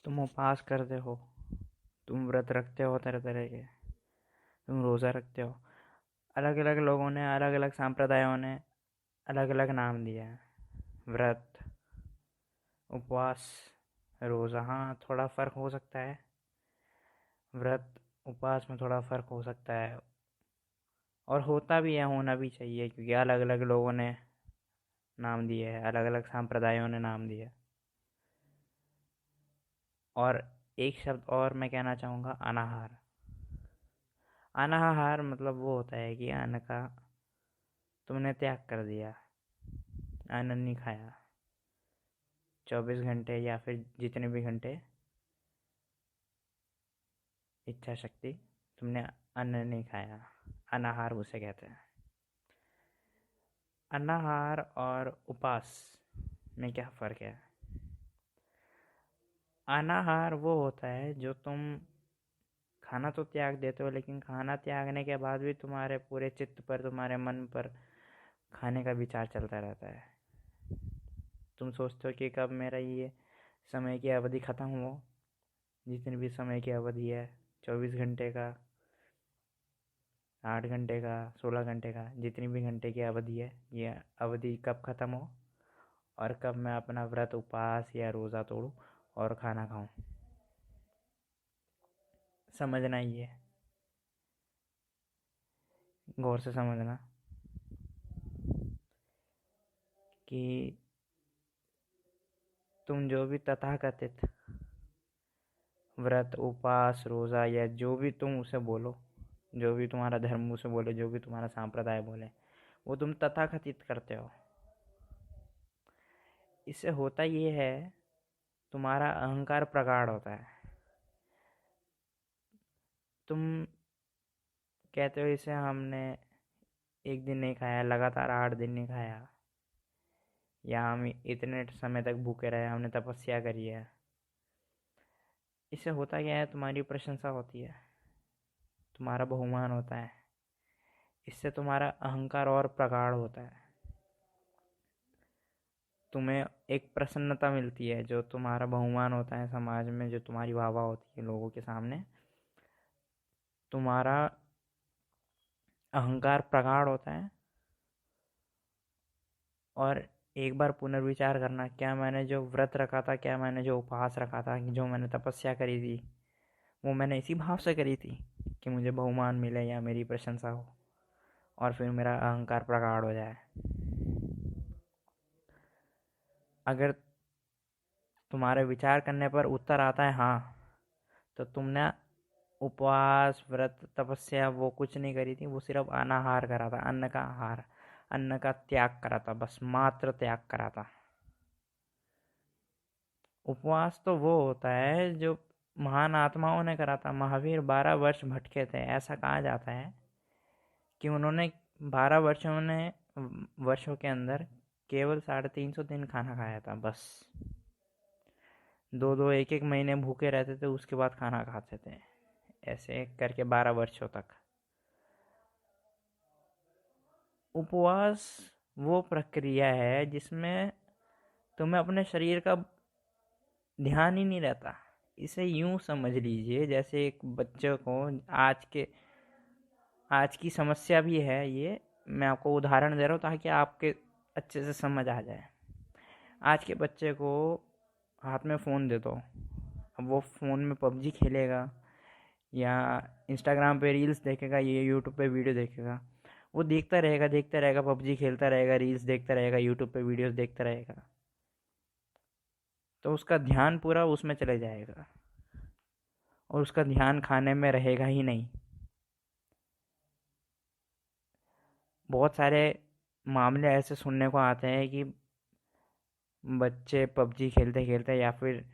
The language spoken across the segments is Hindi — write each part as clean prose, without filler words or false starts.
तुम उपवास करते हो, तुम व्रत रखते हो तरह तरह के, तुम रोज़ा रखते हो। अलग अलग लोगों ने, अलग अलग संप्रदायों ने अलग अलग नाम दिया है। व्रत, उपवास, रोज़ा, हाँ थोड़ा फ़र्क हो सकता है। व्रत उपवास में थोड़ा फ़र्क हो सकता है, और होता भी है, होना भी चाहिए, क्योंकि अलग अलग लोगों ने नाम दिए हैं, अलग अलग संप्रदायों ने नाम दिए। और एक शब्द और मैं कहना चाहूँगा, अनाहार। अनाहार मतलब वो होता है कि अन्न का तुमने त्याग कर दिया, अन्न नहीं खाया 24 घंटे, या फिर जितने भी घंटे इच्छा शक्ति, तुमने अन्न नहीं खाया। अनाहार उसे कहते हैं। अनाहार और उपवास में क्या फ़र्क है? अनाहार वो होता है जो तुम खाना तो त्याग देते हो, लेकिन खाना त्यागने के बाद भी तुम्हारे पूरे चित्त पर, तुम्हारे मन पर खाने का विचार चलता रहता है। तुम सोचते हो कि कब मेरा ये समय की अवधि ख़त्म हो, जितनी भी समय की अवधि है, 24 घंटे का, 8 घंटे का, 16 घंटे का, जितनी भी घंटे की अवधि है, ये अवधि कब ख़त्म हो और कब मैं अपना व्रत, उपवास या रोज़ा तोड़ूं और खाना खाऊं। समझना ये, गौर से समझना कि तुम जो भी तथाकथित व्रत, उपवास, रोज़ा, या जो भी तुम उसे बोलो, जो भी तुम्हारा धर्म उसे बोले, जो भी तुम्हारा सांप्रदाय बोले, वो तुम तथाकथित करते हो। इससे होता ये है, तुम्हारा अहंकार प्रगाढ़ होता है। तुम कहते हो इसे हमने एक दिन नहीं खाया, लगातार 8 दिन नहीं खाया, या हम इतने समय तक भूखे रहे, हमने तपस्या करी है। इससे होता क्या है, तुम्हारी प्रशंसा होती है, तुम्हारा बहुमान होता है। इससे तुम्हारा अहंकार और प्रगाढ़ होता है। तुम्हें एक प्रसन्नता मिलती है, जो तुम्हारा बहुमान होता है समाज में, जो तुम्हारी वाहवा होती है लोगों के सामने, तुम्हारा अहंकार प्रगाढ़ होता है। और एक बार पुनर्विचार करना, क्या मैंने जो व्रत रखा था, क्या मैंने जो उपवास रखा था, जो मैंने तपस्या करी थी, वो मैंने इसी भाव से करी थी कि मुझे बहुमान मिले या मेरी प्रशंसा हो, और फिर मेरा अहंकार प्रगाढ़ हो जाए। अगर तुम्हारे विचार करने पर उत्तर आता है हाँ, तो तुमने उपवास, व्रत, तपस्या वो कुछ नहीं करी थी, वो सिर्फ अनाहार करा था, अन्न का आहार, अन्न का त्याग करा था, बस मात्र त्याग करा था। उपवास तो वो होता है जो महान आत्माओं ने करा था। महावीर 12 वर्ष भटके थे, ऐसा कहा जाता है कि उन्होंने 12 वर्षों के अंदर केवल 350 दिन खाना खाया था, बस। दो दो एक एक महीने भूखे रहते थे, उसके बाद खाना खाते थे, ऐसे करके 12 वर्षों तक। उपवास वो प्रक्रिया है जिसमें तुम्हें अपने शरीर का ध्यान ही नहीं रहता। इसे यूं समझ लीजिए जैसे एक बच्चे को, आज के आज की समस्या भी है ये, मैं आपको उदाहरण दे रहा हूँ ताकि आपके अच्छे से समझ आ जाए। आज के बच्चे को हाथ में फ़ोन दे दो, अब वो फ़ोन में पबजी खेलेगा, या इंस्टाग्राम पे रील्स देखेगा, या यूट्यूब पे वीडियो देखेगा। वो देखता रहेगा, पबजी खेलता रहेगा, रील्स देखता रहेगा, यूट्यूब पे वीडियोस देखता रहेगा, तो उसका ध्यान पूरा उसमें चले जाएगा, और उसका ध्यान खाने में रहेगा ही नहीं। बहुत सारे मामले ऐसे सुनने को आते हैं कि बच्चे पबजी खेलते खेलते, या फिर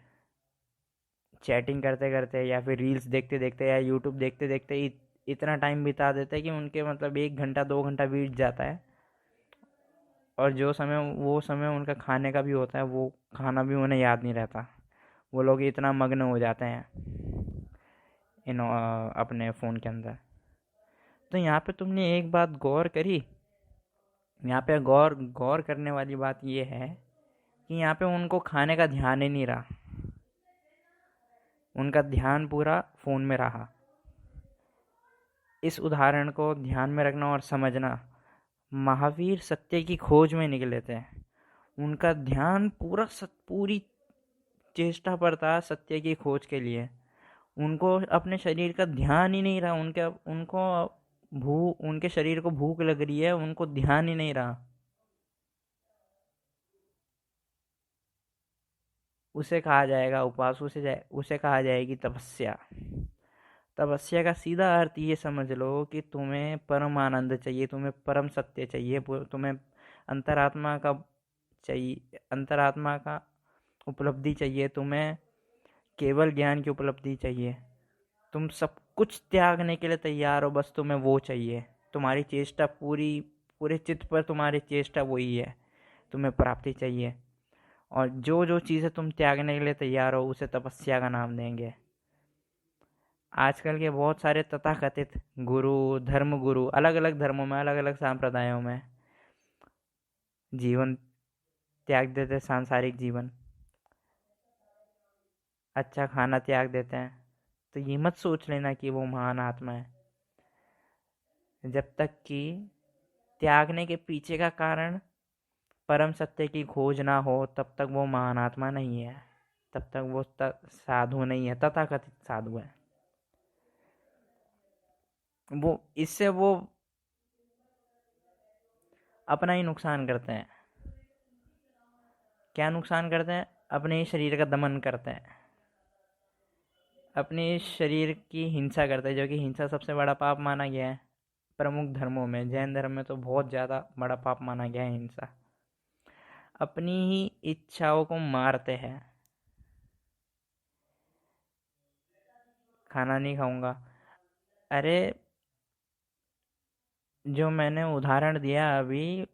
चैटिंग करते करते, या फिर रील्स देखते देखते, या यूट्यूब देखते देखते इतना टाइम बिता देते हैं कि उनके मतलब 1 घंटा 2 घंटा बीत जाता है, और जो समय, वो समय उनका खाने का भी होता है, वो खाना भी उन्हें याद नहीं रहता। वो लोग इतना मग्न हो जाते हैं अपने फ़ोन के अंदर। तो यहाँ पे तुमने एक बात गौर करी, यहाँ पे गौर गौर करने वाली बात ये है कि यहाँ पे उनको खाने का ध्यान ही नहीं रहा। उनका ध्यान पूरा फ़ोन में रहा। इस उदाहरण को ध्यान में रखना और समझना। महावीर सत्य की खोज में निकले थे। उनका ध्यान पूरी चेष्टा पर था सत्य की खोज के लिए। उनको अपने शरीर का ध्यान ही नहीं रहा। उनके शरीर को भूख लग रही है, उनको ध्यान ही नहीं रहा। उसे कहा जाएगा उपवास, उसे कहा जाएगी तपस्या। तपस्या का सीधा अर्थ ये समझ लो कि तुम्हें परम आनंद चाहिए, तुम्हें परम सत्य चाहिए, तुम्हें अंतरात्मा का चाहिए, अंतरात्मा का उपलब्धि चाहिए, तुम्हें केवल ज्ञान की उपलब्धि चाहिए। तुम सब कुछ त्यागने के लिए तैयार हो, बस तुम्हें वो चाहिए। तुम्हारी चेष्टा पूरे चित्त पर तुम्हारी चेष्टा वही है, तुम्हें प्राप्ति चाहिए। और जो जो चीज़ें तुम त्यागने के लिए तैयार हो उसे तपस्या का नाम देंगे। आजकल के बहुत सारे तथाकथित गुरु, धर्म गुरु, अलग अलग धर्मों में, अलग अलग संप्रदायों में जीवन त्याग देते, सांसारिक जीवन, अच्छा खाना त्याग देते हैं। तो ये मत सोच लेना कि वो महान आत्मा है। जब तक कि त्यागने के पीछे का कारण परम सत्य की खोज ना हो, तब तक वो महान आत्मा नहीं है, तब तक वो साधु नहीं है, तथाकथित साधु है। वो अपना ही नुकसान करते हैं। क्या नुकसान करते हैं? अपने ही शरीर का दमन करते हैं, अपने शरीर की हिंसा करते हैं, जो कि हिंसा सबसे बड़ा पाप माना गया है प्रमुख धर्मों में। जैन धर्म में तो बहुत ज़्यादा बड़ा पाप माना गया है हिंसा। अपनी ही इच्छाओं को मारते हैं। खाना नहीं खाऊंगा, अरे जो मैंने उदाहरण दिया अभी,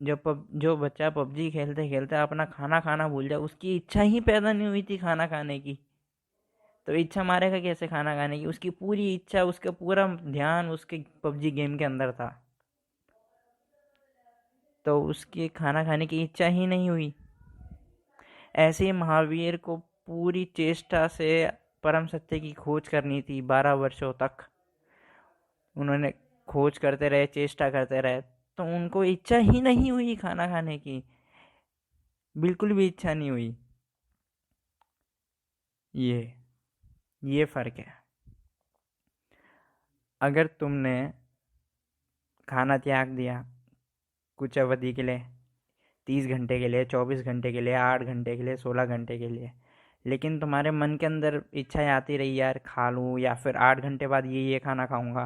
जो बच्चा पबजी खेलते खेलते अपना खाना खाना भूल जाए, उसकी इच्छा ही पैदा नहीं हुई थी खाना खाने की, तो इच्छा मारेगा कैसे खाना खाने की? उसकी पूरी इच्छा, उसका पूरा ध्यान उसके पबजी गेम के अंदर था, तो उसकी खाना खाने की इच्छा ही नहीं हुई। ऐसे ही महावीर को पूरी चेष्टा से परम सत्य की खोज करनी थी। 12 वर्षों तक उन्होंने खोज करते रहे, चेष्टा करते रहे, तो उनको इच्छा ही नहीं हुई खाना खाने की, बिल्कुल भी इच्छा नहीं हुई। ये फर्क है। अगर तुमने खाना त्याग दिया कुछ अवधि के लिए, 30 घंटे के लिए, 24 घंटे के लिए, 8 घंटे के लिए, 16 घंटे के लिए, लेकिन तुम्हारे मन के अंदर इच्छाएं आती रही यार खा लूँ, या फिर 8 घंटे बाद ये खाना खाऊंगा,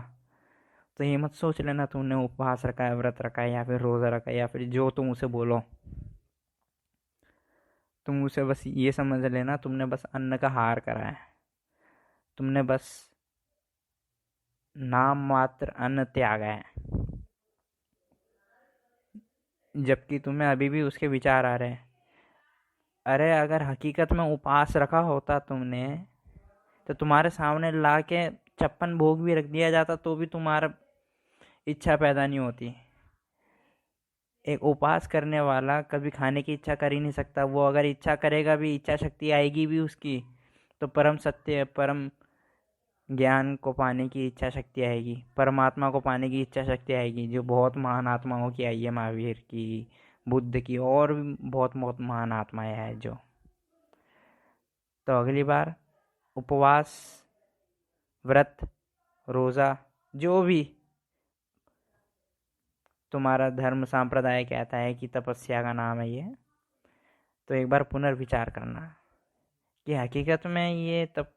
तो ये मत सोच लेना तुमने उपवास रखा है, व्रत रखा है, या फिर रोज़ा रखा है, या फिर जो तुम उसे बोलो। तुम उसे बस ये समझ लेना तुमने बस अन्न का हार करा है, तुमने बस नाम मात्र अन्न त्यागा है, जबकि तुम्हें अभी भी उसके विचार आ रहे हैं। अरे अगर हकीकत में उपवास रखा होता तुमने, तो तुम्हारे सामने ला के 56 भोग भी रख दिया जाता, तो भी तुम्हारा इच्छा पैदा नहीं होती। एक उपवास करने वाला कभी खाने की इच्छा कर ही नहीं सकता। वो अगर इच्छा करेगा भी, इच्छा शक्ति आएगी भी उसकी, तो परम सत्य, परम ज्ञान को पाने की इच्छा शक्ति आएगी, परमात्मा को पाने की इच्छा शक्ति आएगी, जो बहुत महान आत्माओं की आई है, महावीर की, बुद्ध की, और भी बहुत बहुत महान आत्माएं हैं जो। तो अगली बार उपवास, व्रत, रोज़ा, जो भी तुम्हारा धर्म संप्रदाय कहता है कि तपस्या का नाम है ये, तो एक बार पुनर्विचार करना कि हकीकत में ये तप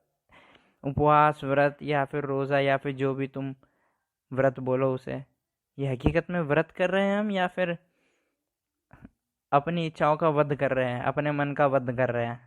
उपवास, व्रत, या फिर रोज़ा, या फिर जो भी तुम व्रत बोलो उसे, ये हकीकत में व्रत कर रहे हैं हम, या फिर अपनी इच्छाओं का वध कर रहे हैं, अपने मन का वध कर रहे हैं।